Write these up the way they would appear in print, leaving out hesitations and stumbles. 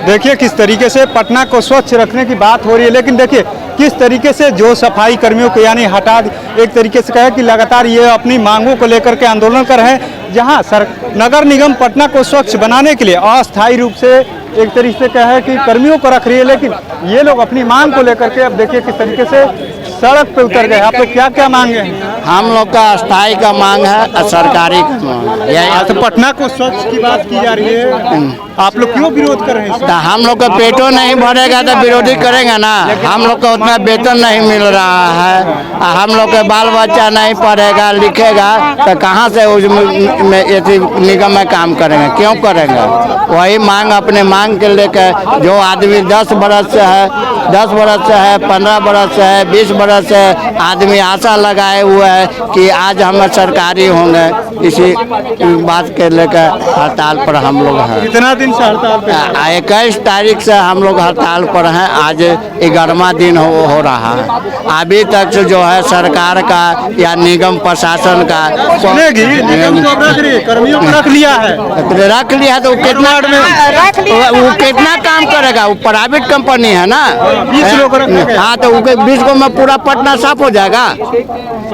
देखिए किस तरीके से पटना को स्वच्छ रखने की बात हो रही है, लेकिन देखिए किस तरीके से जो सफाई कर्मियों को यानी हटा एक तरीके से कहे कि लगातार ये अपनी मांगों को लेकर के आंदोलन कर रहे हैं। जहां नगर निगम पटना को स्वच्छ बनाने के लिए अस्थायी रूप से एक तरीके से कहे कि कर्मियों को रख रही है, लेकिन ये लोग अपनी मांग को लेकर के अब देखिए किस तरीके से सड़क पे उतर गए। आप लोग क्या क्या मांगे हैं? हम लोग का अस्थायी का मांग है, सरकारी तो पटना को स्वच्छ की बात की जा रही है, आप लोग क्यों विरोध कर रहे हैं? तो हम लोग का पेटों नहीं भरेगा तो विरोधी करेंगे ना। हम लोग को उतना वेतन नहीं मिल रहा है, हम लोग के बाल बच्चा नहीं पढ़ेगा लिखेगा तो कहाँ से निगम में काम करेंगे, क्यों करेंगे? वही मांग अपने मांग के लेकर जो आदमी 10 बरस से है, 15 बरस से है, 20 बरस से आदमी आशा लगाए हुए है कि आज हम सरकारी होंगे, इसी बात के लेकर हड़ताल पर हम लोग हैं। कितना दिन से हड़ताल पे? 21 तारीख से हम लोग हड़ताल पर हैं। आज 11वां दिन हो रहा है। अभी तक से जो है सरकार का या निगम प्रशासन का निगम को रख रही है, कर्मियों को रख लिया है तो कितना काम करेगा? वो प्राइवेट कंपनी है ना। 20 लोग हाँ, तो 20 को में पूरा पटना साफ हो जाएगा।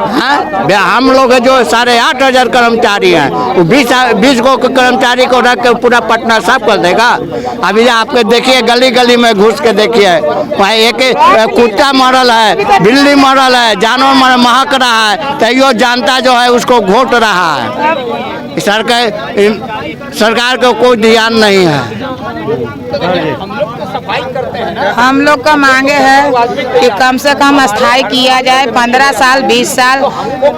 हाँ, हम लोग जो 8,500 कर्मचारी हैं, वो 20 को कर्मचारी को रख के पूरा पटना साफ कर देगा। अभी आपके देखिए गली गली में घुस के देखिए, वहाँ एक कुत्ता मरल है, बिल्ली मरल है, जानवर महक रहा है, तैयो जनता जो है उसको घोट रहा है। सरकार को कोई ध्यान नहीं है। हम लोग का मांगे है कि कम से कम अस्थायी किया जाए, 15 साल 20 साल।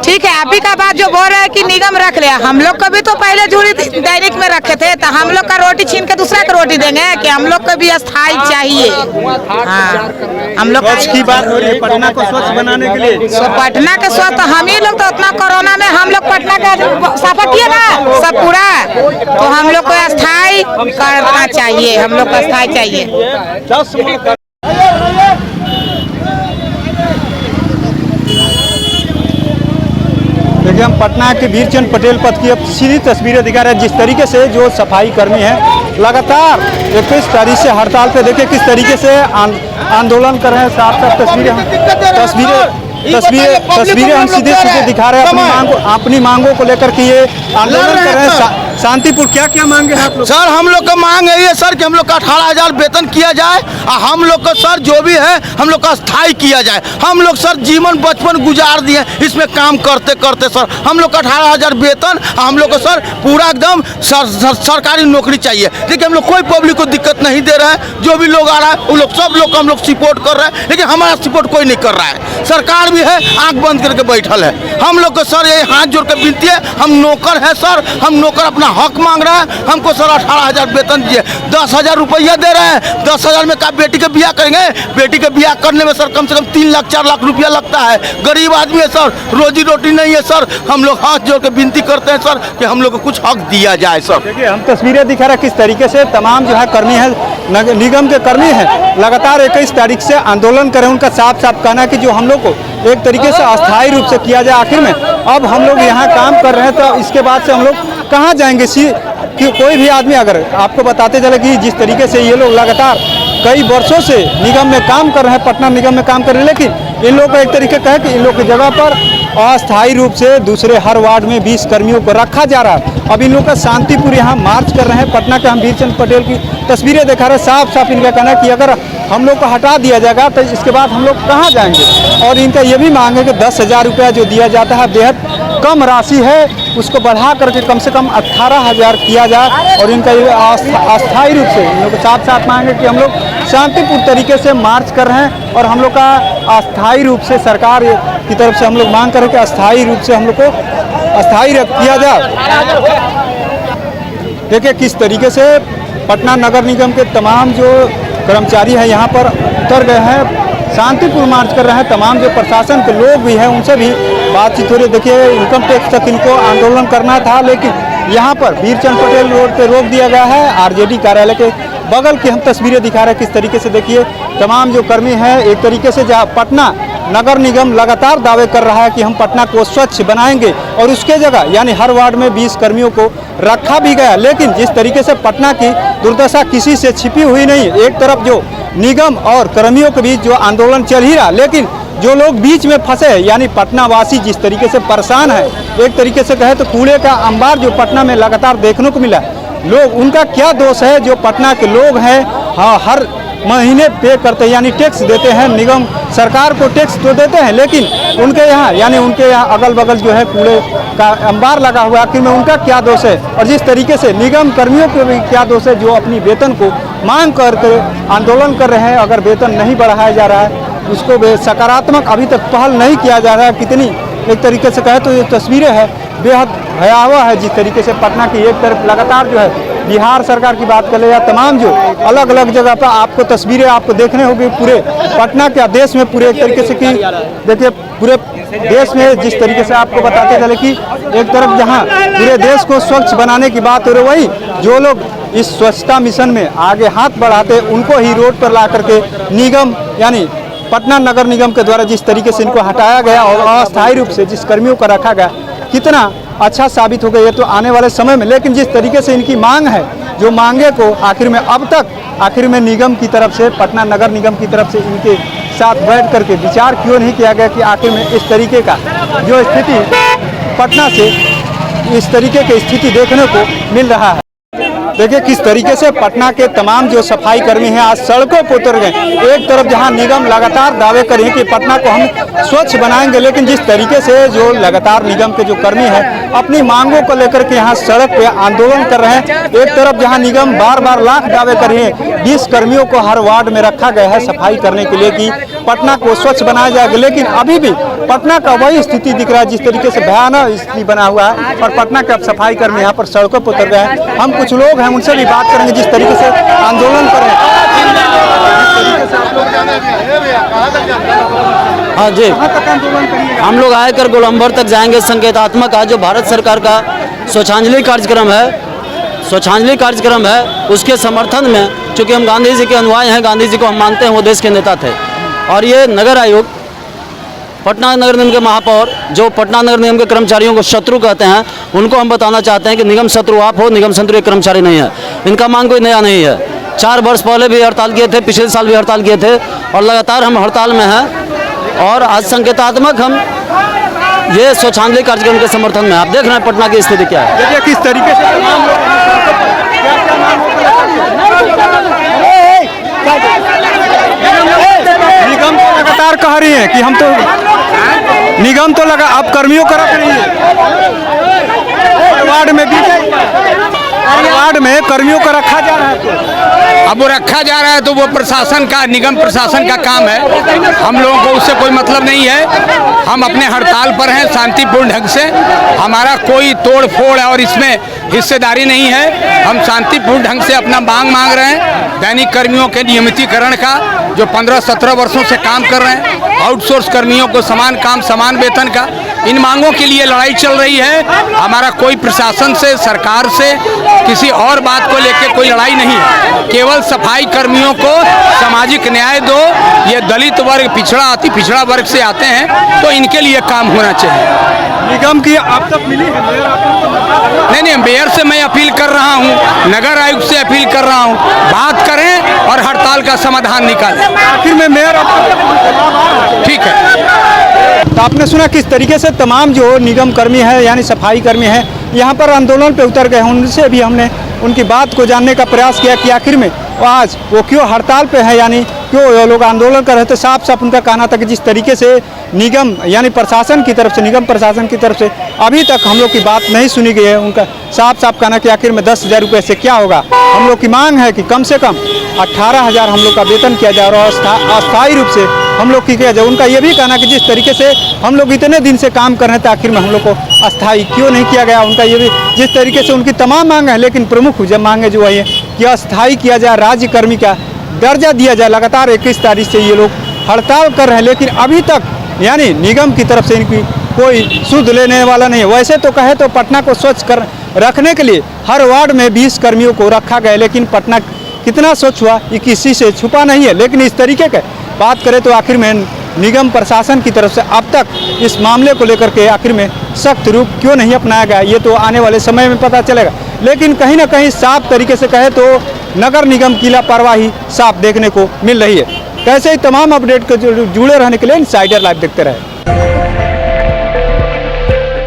ठीक है, आप ही का बात जो बोल रहे हैं कि निगम रख लिया, हम लोग को भी तो पहले झूरी दैनिक में रखे थे, तो हम लोग का रोटी छीन के दूसरा का रोटी देंगे कि हम लोग को भी अस्थायी चाहिए। हाँ, हम लोग की बात हो रही है पटना को स्वच्छ बनाने के लिए। पटना के स्वच्छ तो हम ही लोग तो उतना कोरोना में हम लोग पटना का सफा किया ना सब पूरा, तो हम लोग को अस्थायी करना चाहिए, हम लोग को अस्थायी चाहिए। देखिए हम पटना के वीरचंद पटेल पथ की अब सीधी तस्वीरें दिखा रहे हैं। जिस तरीके से जो सफाई कर्मी हैं लगातार 21 तारीख से हड़ताल पे, देखिए किस तरीके से आंदोलन कर रहे हैं। साफ तस्वीरें हम सीधे दिखा रहे हैं अपनी मांगों को लेकर के ये आंदोलन कर रहे हैं। शांतिपुर क्या क्या मांगे हैं आप लोग? सर हम लोग का मांग है ये सर कि हम लोग का 18,000 वेतन किया जाए और हम लोग का सर जो भी है हम लोग का स्थायी किया जाए। हम लोग सर जीवन बचपन गुजार दिए इसमें काम करते करते सर। हम लोग का 18,000 वेतन, हम लोग को सर पूरा एकदम सरकारी नौकरी चाहिए। देखिए हम लोग कोई पब्लिक को दिक्कत नहीं दे रहे हैं, जो भी लोग आ रहा है वो लोग सब लोग को हम लोग सपोर्ट कर रहे हैं, लेकिन हमारा सपोर्ट कोई नहीं कर रहा है। सरकार भी है आंख बंद करके बैठल है। हम लोग को सर ये हाथ जोड़ के विनती है, हम नौकर है सर, हम नौकर अपना हक मांग रहा है। हमको सर 18,000 वेतन दिए, 10,000 रुपया दे रहे हैं। 10,000 में का बेटी का ब्याह करेंगे? बेटी का ब्याह करने में सर कम से कम 3 लाख 4 लाख रुपया लगता है। गरीब आदमी है सर, रोजी रोटी नहीं है सर। हम लोग हाथ जोड़ के विनती करते हैं सर कि हम लोग को कुछ हक दिया जाए सर। देखिए हम तस्वीरें दिखा रहे हैं किस तरीके से तमाम जो है कर्मी है, निगम के कर्मी हैं, लगातार 21 तारीख से आंदोलन करें। उनका साफ साफ कहना है कि जो हम लोग को एक तरीके से अस्थायी रूप से किया जाए। आखिर में अब हम लोग यहाँ काम कर रहे हैं तो इसके बाद से हम लोग कहाँ जाएंगे? कि कोई भी आदमी, अगर आपको बताते चले कि जिस तरीके से ये लोग लगातार कई वर्षों से निगम में काम कर रहे हैं, पटना निगम में काम कर रहे हैं, लेकिन इन लोग का एक तरीके का है कि इन लोग की जगह पर अस्थायी रूप से दूसरे हर वार्ड में 20 कर्मियों को रखा जा रहा है। अब इन लोग का शांतिपुर यहाँ मार्च कर रहे हैं। पटना के हम वीरचंद पटेल की तस्वीरें दिखा रहे हैं। साफ साफ इनका कहना है कि अगर हम लोग को हटा दिया जाएगा तो इसके बाद हम लोग कहाँ जाएंगे। और इनका ये भी मांग है कि 10,000 रुपया जो दिया जाता है बेहद कम राशि है, उसको बढ़ा करके कम से कम 18,000 किया जाए। और इनका ये अस्थायी रूप से इन लोग साथ साथ मांग है कि हम लोग शांतिपूर्ण तरीके से मार्च कर रहे हैं और हम लोग का अस्थायी रूप से सरकार की तरफ से हम लोग मांग कर रहे हैं कि अस्थायी रूप से हम लोग को अस्थायी किया जाए। देखिए किस तरीके से पटना नगर निगम के तमाम जो कर्मचारी हैं यहाँ पर उतर गए हैं, शांतिपूर्ण मार्च कर रहे हैं। तमाम जो प्रशासन के लोग भी हैं उनसे भी बातचीत हो रही है। देखिए इनकम टैक्स तक इनको आंदोलन करना था, लेकिन यहाँ पर वीरचंद पटेल रोड पे रोक दिया गया है। आरजेडी कार्यालय के बगल की हम तस्वीरें दिखा रहे हैं किस तरीके से। देखिए तमाम जो कर्मी हैं एक तरीके से जहाँ पटना नगर निगम लगातार दावे कर रहा है कि हम पटना को स्वच्छ बनाएंगे और उसके जगह यानी हर वार्ड में 20 कर्मियों को रखा भी गया, लेकिन जिस तरीके से पटना की दुर्दशा किसी से छिपी हुई नहीं। एक तरफ जो निगम और कर्मियों के बीच जो आंदोलन चल ही रहा, लेकिन जो लोग बीच में फंसे हैं यानी पटना वासी जिस तरीके से परेशान है, एक तरीके से कहे तो कूड़े का अंबार जो पटना में लगातार देखने को मिला, लोग उनका क्या दोष है? जो पटना के लोग हैं हाँ हर महीने पे करते हैं यानी टैक्स देते हैं, निगम सरकार को टैक्स तो देते हैं, लेकिन उनके यहाँ यानी उनके यहाँ अगल बगल जो है कूड़े का अंबार लगा हुआ है। आखिर में उनका क्या दोष है? और जिस तरीके से निगम कर्मियों को भी क्या दोष है जो अपनी वेतन को मांग करके आंदोलन कर रहे हैं, अगर वेतन नहीं बढ़ाया जा रहा है उसको सकारात्मक अभी तक पहल नहीं किया जा रहा है। कितनी एक तरीके से कहे तो ये तस्वीरें हैं बेहद भयावह है, जिस तरीके से पटना की एक तरफ लगातार जो है बिहार सरकार की बात कर ले या तमाम जो अलग अलग जगह पर आपको तस्वीरें आपको देखने होगी पूरे पटना के देश में पूरे एक तरीके से कि देखिए पूरे देश में जिस तरीके से आपको बताते चले कि एक तरफ जहां पूरे देश को स्वच्छ बनाने की बात हो रही, वही जो लोग इस स्वच्छता मिशन में आगे हाथ बढ़ाते उनको ही रोड पर ला करके निगम यानी पटना नगर निगम के द्वारा जिस तरीके से इनको हटाया गया और अस्थायी रूप से जिस कर्मियों को रखा गया, कितना अच्छा साबित हो गया ये तो आने वाले समय में। लेकिन जिस तरीके से इनकी मांग है, जो मांगे को आखिर में अब तक आखिर में निगम की तरफ से पटना नगर निगम की तरफ से इनके साथ बैठ करके विचार क्यों नहीं किया गया कि आखिर में इस तरीके का जो स्थिति पटना से इस तरीके की स्थिति देखने को मिल रहा है। देखिए किस तरीके से पटना के तमाम जो सफाई कर्मी हैं आज सड़कों पर उतर गए। एक तरफ जहां निगम लगातार दावे कर रही है कि पटना को हम स्वच्छ बनाएंगे, लेकिन जिस तरीके से जो लगातार निगम के जो कर्मी हैं अपनी मांगों को लेकर के यहां सड़क पे आंदोलन कर रहे हैं। एक तरफ जहां निगम बार बार लाख दावे कर रही है, 20 कर्मियों को हर वार्ड में रखा गया है सफाई करने के लिए कि पटना को स्वच्छ बनाया जाएगा, लेकिन अभी भी पटना का वही स्थिति दिख रहा है जिस तरीके से भयानक स्थिति बना हुआ है। और पटना के अब सफाई कर्मी यहाँ पर सड़कों पर उतर गए हैं। हम कुछ लोग हैं उनसे भी बात करेंगे जिस तरीके से आंदोलन कर रहे हैं। हाँ जी, हम लोग आकर गोलंबर तक जाएंगे। संकेतात्मक आज जो भारत सरकार का स्वच्छांजलि कार्यक्रम है उसके समर्थन में, चूँकि हम गांधी जी के अनुयायी हैं, गांधी जी को हम मानते हैं, वो देश के नेता थे। और ये नगर आयोग, पटना नगर निगम के महापौर जो पटना नगर निगम के कर्मचारियों को शत्रु कहते हैं, उनको हम बताना चाहते हैं कि निगम शत्रु आप हो, निगम शत्रु एक कर्मचारी नहीं है। इनका मांग कोई नया नहीं है। 4 वर्ष पहले भी हड़ताल किए थे, पिछले साल भी हड़ताल किए थे और लगातार हम हड़ताल में हैं। और आज संकेतात्मक हम ये स्वच्छांजलि कार्यक्रम के समर्थन में, आप देख रहे हैं पटना की स्थिति क्या है। देखिए किस तरीके से तमाम लोग निगम तो लगातार कह रही है कि हम तो निगम तो लगा अब कर्मियों का रख रही है, वार्ड में कर्मियों का रखा जा रहा है। अब वो रखा जा रहा है तो वो प्रशासन का, निगम प्रशासन का काम है। हम लोगों को उससे कोई मतलब नहीं है। हम अपने हड़ताल पर हैं शांतिपूर्ण ढंग से, हमारा कोई तोड़ फोड़ और इसमें हिस्सेदारी नहीं है। हम शांतिपूर्ण ढंग से अपना मांग रहे हैं। दैनिक कर्मियों के नियमितीकरण का जो 15-17 वर्षों से काम कर रहे हैं, आउटसोर्स कर्मियों को समान काम समान वेतन का, इन मांगों के लिए लड़ाई चल रही है। हमारा कोई प्रशासन से, सरकार से किसी और बात को लेकर कोई लड़ाई नहीं है। केवल सफाई कर्मियों को सामाजिक न्याय दो। ये दलित वर्ग, पिछड़ा, अति पिछड़ा वर्ग से आते हैं, तो इनके लिए काम होना चाहिए। निगम की अब तक मिली है? नहीं, मेयर से मैं अपील कर रहा हूँ, नगर आयुक्त से अपील कर रहा हूँ, बात करें और हड़ताल का समाधान निकालें। आखिर में मेयर ठीक है। तो आपने सुना किस तरीके से तमाम जो निगम कर्मी है यानी सफाई कर्मी है यहाँ पर आंदोलन पे उतर गए। उनसे भी हमने उनकी बात को जानने का प्रयास किया कि आखिर में आज वो क्यों हड़ताल पे है, यानी क्यों ये लोग आंदोलन कर रहे थे। साफ साफ उनका कहना था कि जिस तरीके से निगम यानी प्रशासन की तरफ से, निगम प्रशासन की तरफ से अभी तक हम लोग की बात नहीं सुनी गई है। उनका साफ साफ कहना कि आखिर में 10,000 रुपये से क्या होगा। हम लोग की मांग है कि कम से कम 18,000 हम लोग का वेतन किया जाए और अस्थायी रूप से हम लोग की किया जाए। उनका ये भी कहना कि जिस तरीके से हम लोग इतने दिन से काम कर रहे थे, आखिर में हम लोग को अस्थायी क्यों नहीं किया गया। उनका ये भी जिस तरीके से उनकी तमाम मांग है, लेकिन प्रमुख जब मांगे जो है कि अस्थायी किया जाए, राज्य कर्मी का दर्जा दिया जाए। लगातार 21 तारीख से ये लोग हड़ताल कर रहे हैं, लेकिन अभी तक यानी निगम की तरफ से इनकी कोई सुध लेने वाला नहीं है। वैसे तो कहे तो पटना को स्वच्छ कर रखने के लिए हर वार्ड में 20 कर्मियों को रखा गया, लेकिन पटना कितना स्वच्छ हुआ ये किसी से छुपा नहीं है। लेकिन इस तरीके के बात करें तो आखिर में निगम प्रशासन की तरफ से अब तक इस मामले को लेकर के आखिर में सख्त रूप क्यों नहीं अपनाया गया, ये तो आने वाले समय में पता चलेगा। लेकिन कहीं ना कहीं साफ तरीके से कहे तो नगर निगम की लापरवाही साफ देखने को मिल रही है। कैसे ही तमाम अपडेट को जुड़े रहने के लिए इनसाइडर लाइव देखते रहे।